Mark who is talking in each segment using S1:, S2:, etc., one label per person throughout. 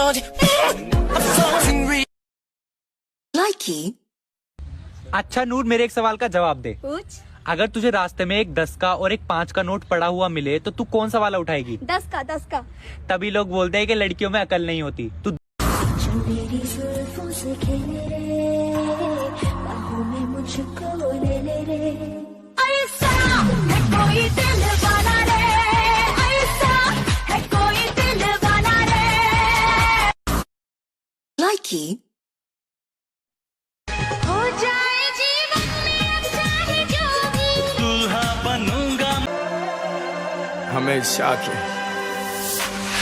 S1: told you I'm something real.
S2: Likee.
S3: अच्छा नूर, मेरे एक सवाल का जवाब दे।
S4: पूछ।
S3: अगर तुझे रास्ते में एक 10 का और एक 5 का नोट पड़ा हुआ मिले तो तू कौन सा वाला उठाएगी?
S4: 10 का।
S3: तभी लोग बोलते हैं कि लड़कियों में अकल नहीं होती। तू
S5: मेरी जुल्फों से खेले रे, बाहों में मुझको ले ले रे। ऐसा है कोई दिल वाला रे, ऐसा है कोई दिल वाला रे।
S2: Likee.
S5: हो जाए जीवन में अब चाहे जो भी,
S1: दूल्हा बनूंगा
S6: हमेशा के।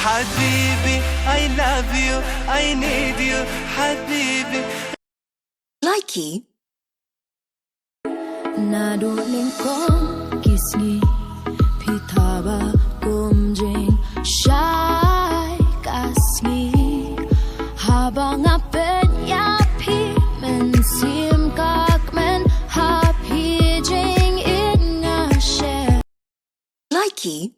S1: Habibi, I love you, I need you, Habibi.
S2: Likee.
S5: 나도는 건 기스니 피타바 꼼진 shy kasni habang apet yapi men sim kak men happy jing in a share.
S2: Likee.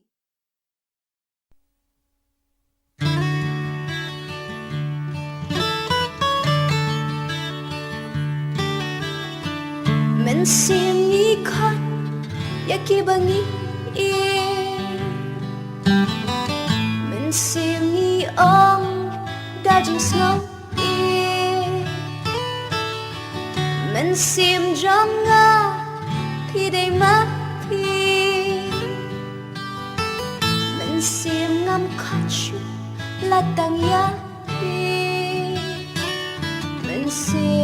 S5: Men sim ni khat yaki bangi e men sim ni ong dajing snow e men sim jonga pi dei ma pi men sim ngam khachu latang ya pi men sim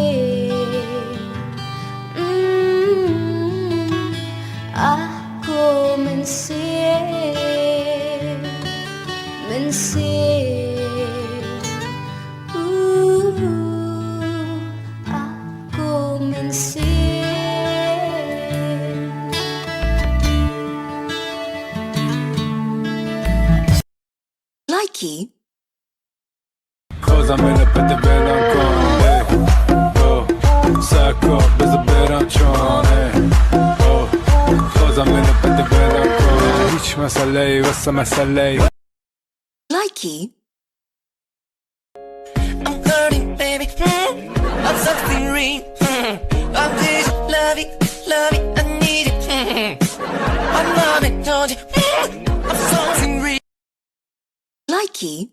S5: aku mensir aku mensir.
S2: Likee.
S6: Cause I'm in up at the bed, I'm calling. Oh, suck up, there's a bed I'm trying. Oh, cause I'm in up at the bed, I'm calling. Hiç mesele, what's the mesele?
S2: Likee.
S1: I'm hurting, baby. I'm something real. I need you, love it, I need it. My mama told you I'm something real.
S2: Likee.